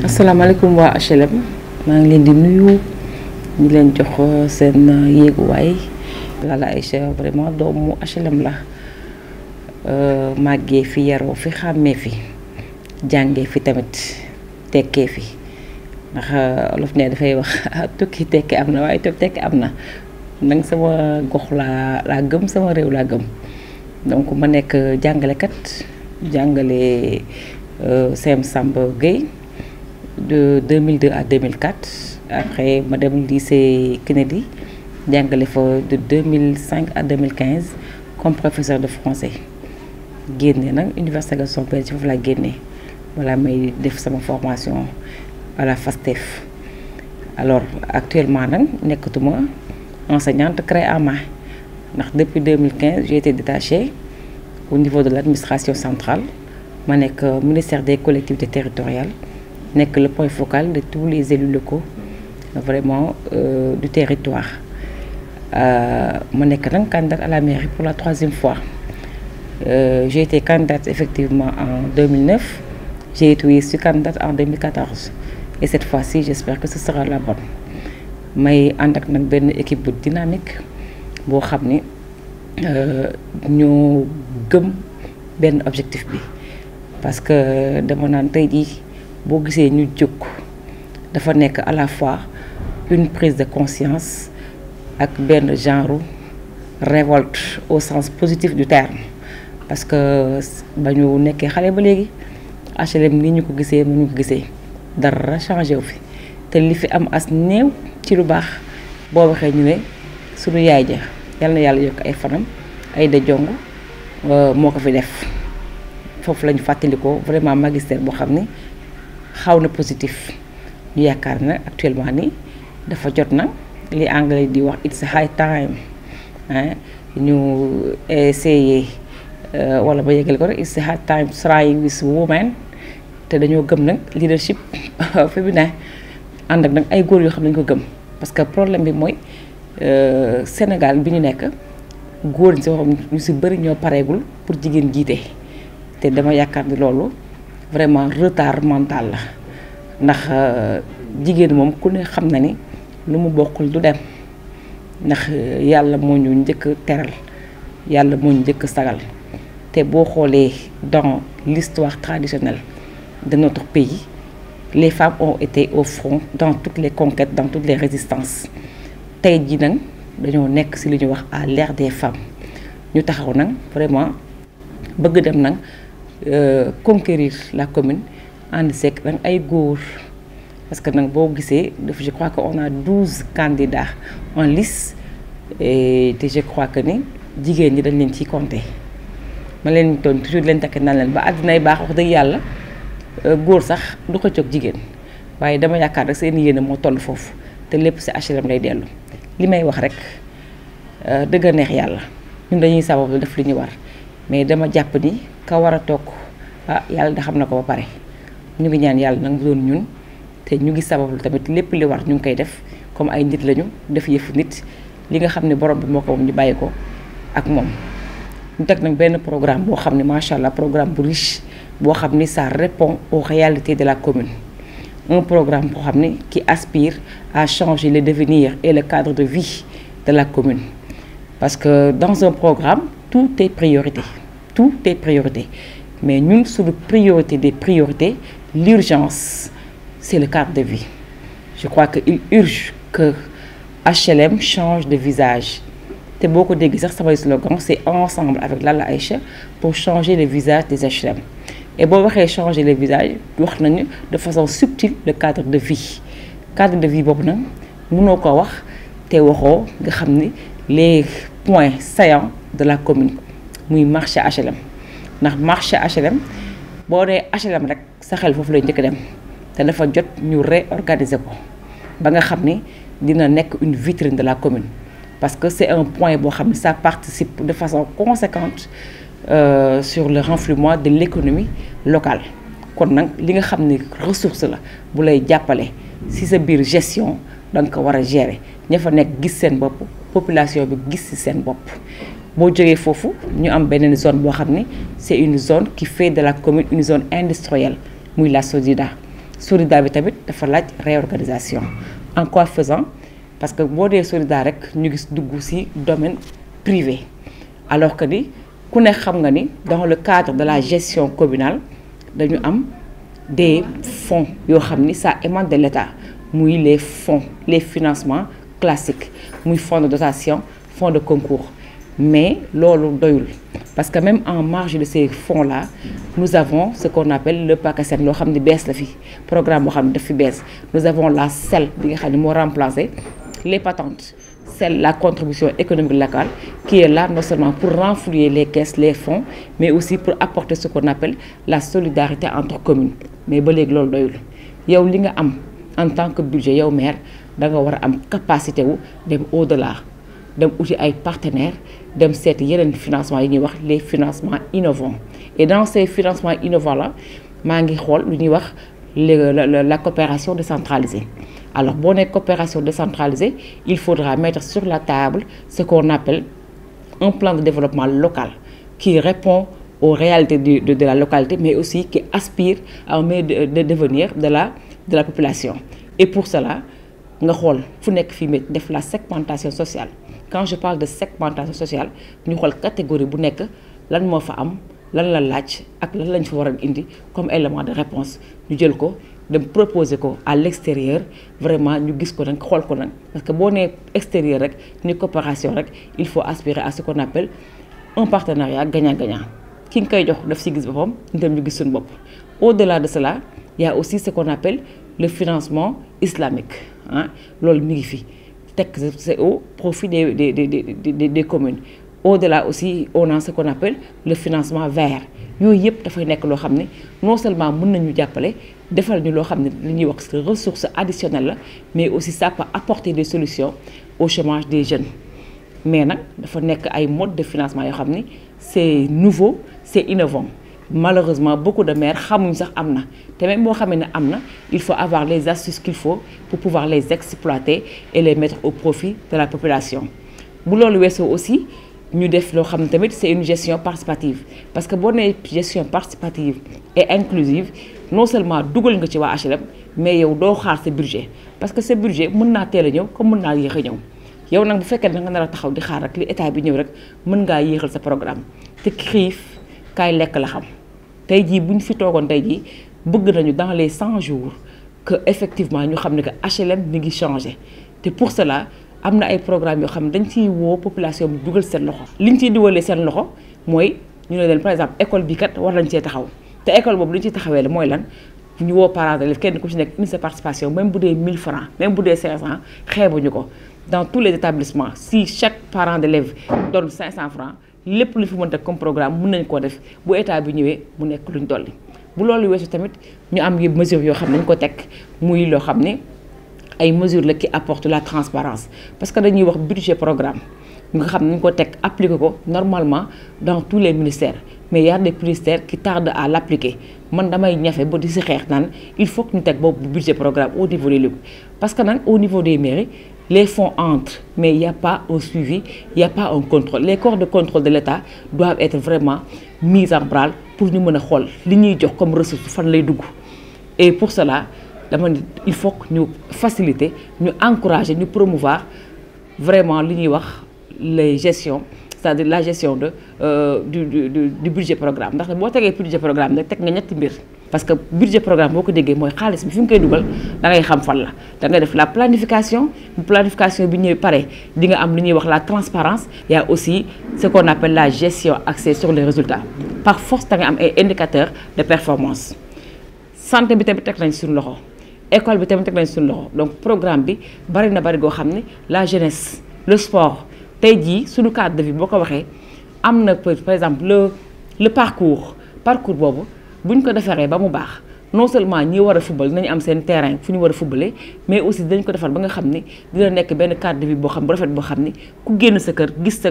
asalaamaaleykum waa HLM maa ngi leen di nuyu ñu leen jox seen yéeguwaay Lalla Aïcha vraiment doomu HLM la màggee fi yaroo fi xàmmee fi jàngee fi tamit tekkee fi ndax olof ne dafay wax tukki tekki am na waaye toog tekki am na nag sama gox laa gëm sama réew laa gëm donc ma nekk jàngalekat jàngale CM Samba Gueye de 2002 à 2004 après ma dem lycée Kennedy jàngale fa de 2005 à 2015 comme professeur de français génne nag université Gaston Berger ci foofu laa génne wala may def sama formation à la FASTEF. Alors actuellement nag nekkatuma enseignante craie à main ndax depuis 2015 j'ai été détachée au niveau de l'administration centrale ma nekk ministère des collectivités territoriales nekk le point focal de tous les élus locaux vraiment du territoire ma nekk nag candidate à la mairie pour la 3e fois. J'ai été candidate effectivement en 2009, j'ai été aussi candidate en 2014 et cette fois-ci j'espère que ce sera la bonne. may ànd ak nag benn équipe bu dynamique boo xam ni ñoo gëm benn objectif bi parce que dama naan tey jii boo gisee ñu jóg dafa nekk à la fois une prise de conscience ak benn genre révolte au sens positif du terme parce que ba ñu nekkee xale ba léegi HLM ni ñu ko gisee mu ñu ko gisee dara changé wu fi te li fi am as néew ci lu baax boo waxee ñu ne sunu yaay ja yal na yàlla yokk ay fanam ay da jong moo ko fi def foofu lañu fàttalikoo vraiment magistère boo xam ni xaw na positif ñu yaakaar na actuellement ni dafa jot na li anglais di wax it's high time ñu essayer wala ba yegale ko rek it's high time trying with women te dañoo gëm nag leadership féminin ànd ak nag ay góor yoo xam ne dañu ko gëm parce que problème bi mooy Sénégal bi ñu nekk góor ñi si waxam ñu si bëri ñoo pareegul pour jigéen jiite te dama yaakaar ni loolu vraiment retard mental la ndax jigéen moom ku ne xam na ni lu mu bokkul du dem ndax yàlla moo ñu njëkk teral yàlla moo ñu njëkk sagal te boo xoolee dans l'histoire traditionnelle de notre pays les femmes ont été au front dans toutes les conquêtes dans toutes les résistances tey jii nag dañoo nekk ci li ñuy wax à l'ère des femmes ñu taxaw nag vraiment bëgg dem nag conquérir la commune ànd seeg nag ay góor parce que nag boo gisee dafa je crois que on a 12 candidats en lice et je crois que ni jigéen ñi dañ leen ciy compter ma leen doon toujours leen takk naan leen ba àddinay baax wax dëgg yàlla góor sax du ko jóg jigéen waaye dama yaakaar rek seen yéene moo toll foofu te lépp ci HLM lay dellu li may wax rek dëgg a neex yàlla ñun dañuy sabab def li ñu war mais dama jàpp ni ka war a toog yàlla da xam na ko ba pare ñu ngi ñaan yàlla nag mu doon ñun te ñu ngi sabablu tamit lépp li war ñu ngi koy def comme ay nit lañu def yëfu nit li nga xam ne borom bi moo ko moom ñu bàyyi ko ak moom. ñu teg nag benn programme boo xam ne macha allah programme bu riche boo xam ni ça répond aux réalités de la commune un programme boo xam ni qui aspire à changer le devenir et le cadre de vie de la commune parce que dans un programme tout est priorité mais ñun suñu priorité des priorités l'urgence c'est le cadre de vie je crois que il urge que HLM change de visage te boo ko dégg sax samay slogan c'est ensemble avec Lalla Aïcha pour changer le visage des HLM et boo waxee changer le visage wax nañu de façon subtile le cadre de vie boobu nag mënoo ko wax te waxoo nga xam ni les points saillants de la commune muy marché HLM ndax marché HLM boo dee HLM rek sa xel foofu lay njëkk dem te dafa jot ñu réorganiser ko ba nga xam ni dina nekk une vitrine de la commune parce que c'est un point boo xam ne ça participe de façon conséquente sur le renflouement de l'économie locale kon nag li nga xam ne ressource la bu lay jàppale ci sa biir gestion da nga ko war a gérer ña fa nekk gis seen bopp population bi gis ci seen bopp boo jógee foofu ñu am beneen zone boo xam ne c'est une zone qui fait de la commune une zone industrielle muy la solidaire bi tamit dafa laaj réorganisation. En quoi faisant? Parce que boo dee solidaire rek ñu gis dugg ci domaine privé alors que ni ku ne xam nga ni dans le cadre de la gestion communale dañu am des fonds yoo xam ni ça émane de l'État muy les fonds les financements classiques muy fonds de dotation fonds de concours mais loolu doyul parce que même en marge de ces fonds là nous avons ce qu'on appelle le PACASEN loo xam ni bees la fi programme boo xam ne daf fi bees nous avons la CEL bi nga xam ne moo remplacé les patentes CEL la contribution économique locale qui est là non seulement pour renflouer les caisses les fonds mais aussi pour apporter ce qu'on appelle la solidarité entre communes mais ba léegi loolu doyul yow li nga am en tant que budget yow maire da nga war a am capacité wu dem au-delà dem uti ay partenaires dem seeti yeneen financement yi ñuy wax les financements innovants et dans ces financements innovants là maa ngi xool lu ñuy wax la coopération décentralisée. Alors boo nee coopération décentralisée il faudra mettre sur la table ce qu'on appelle un plan de développement local qui répond aux réalités de la localité mais aussi qui aspire à un meilleur devenir de la population. Et pour cela nga xool fu nekk fii mais def la segmentation sociale. Quand je parle de segmentation sociale ñu xool catégorie bu nekk lan moo fa am lan la laaj ak lan lañ fa war a indi comme élément de réponse ñu jël ko dem proposer ko à l'extérieur vraiment ñu gis ko nag xool ko nag parce que boo nee extérieur rek ni coopération rek il faut aspirer à ce qu'on appelle un partenariat gagnant-gagnant ki nga koy jox daf si gis boppam ñu dem ñu gis suñu bopp. Au-delà de cela il y a aussi ce qu'on appelle le financement islamique ah loolu mi ngi fi teg c'est au profit des communes. Au-delà aussi on a ce qu'on appelle le financement vert yooyu yëpp dafay nekk loo xam ne non seulement mën nañu jàppale defal ñu loo xam ne li ñuy wax ressource additionnelle la mais aussi ça peut apporter des solutions au chômage des jeunes mais nag dafa nekk ay modes de financement yoo xam ni c'est nouveau c'est innovant malheureusement beaucoup de maires xamuñ sax am na te même boo xamee ne am na il faut avoir les astuces qu'il faut pour pouvoir les exploiter et les mettre au profit de la population bu loolu weesoo aussi ñu def loo xam ne tamit c'est une gestion participative parce que boo nee gestion participative et inclusive non seulement dugal nga ci waa HLM mais yow doo xaar sa budget parce que sa budget mën naa teel a ñëw comme mën naa yéex a ñëw yow nag bu fekkee da nga nar a taxaw di xaar rek li état bi ñëw rek mën ngaa yéexal sa programme te xiif kaay lekk la xam tey jii bu ñu fi toogoon tey jii bëgg nañu dans les 100 jours que effectivement ñu xam ne que HLM mi ngi changé te pour cela am na ay programmes yoo xam ne dañ ciy woo population bi dugal seen loxo li ñu ciy dugalee seen loxo mooy ñu ne leen par exemple école bi kat war nañ cee taxaw te école boobu li ñu ciy taxawee la mooy lan ñu woo parents d'élèves kenn ku ci nekk indi sa participation même bu dee 1000 francs même bu dee 500 xeebuñu ko dans tous les établissements si chaque parent d'élève donne 500 francs lépp lu fi mën a comme programme mën nañ koo def bu état bi ñëwee mu nekk luñ dolli bu loolu weesu tamit ñu am yi mesures yoo xam ne dañ ko teg muy loo xam ne ay mesures la qui apportent la transparence parce que dañuy wax budget programme nga xam ne ñu ko teg appliquer ko normalement dans tous les ministères mais y a des ministères qui tardent à l'appliquer man damay ñafe ba di si xeex naan il faut que ñu teg boobu budget programme au niveau des lieux parce que nag au niveau des mairies les fonds entrent mais il y a pas un suivi il y a pas un contrôle les corps de contrôle de l'État doivent être vraiment mis en branle pour ñu mën a xool li ñuy jox comme ressource fan lay dugg et pour cela dama ni il faut que ñu faciliter ñu encourager ñu promouvoir vraiment li ñuy wax les gestions c'est-à-dire la gestion du budget programme ndax boo tegee budget programme nag teg nga ñetti mbir parce que budget programme boo ko déggee mooy xaalis bi fi nga koy dugal da ngay xam fan la da ngay def la planification bi ñëw pare di nga am li ñuy wax la transparence il y a aussi ce qu'on appelle la gestion axée sur les résultats par force da nga am ay indicateurs de performance santé bi tamit teg nañ suñu loxo école bi tamit teg nañ suñu loxo donc programme bi bari na bari goo xam ne la jeunesse le sport tey jii suñu cadre de vie boo ko waxee am na par exemple le parcours boobu bu ñu ko defaree ba mu baax non seulement ñi war a football dinañu am seen terrain fu ñu war a footballer mais aussi dañ ko defar ba nga xam ni dina nekk benn cadre de vie boo xam bu rafet boo xam ni ku génn sa kër gis sa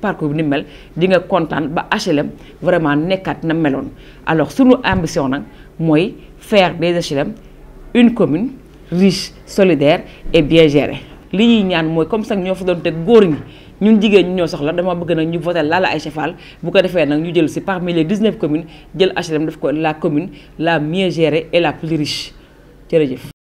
parcours bi ni mel di nga kontaan ba HLM vraiment nekkaat na meloon alors suñu ambition nag mooy faire des HLM une commune riche solidaire et bien gérée li ñuy ñaan mooy comme ça ñoo fa doon teg góor ñi ñun jigéen ñi ñoo soxla dama bëgg nag ñu voter Lalla Aïcha Fall bu ko defee nag ñu jël ci parmi les 19 communes jël HLM def ko la commune la mieux gérée et la plus riche jërëjëf.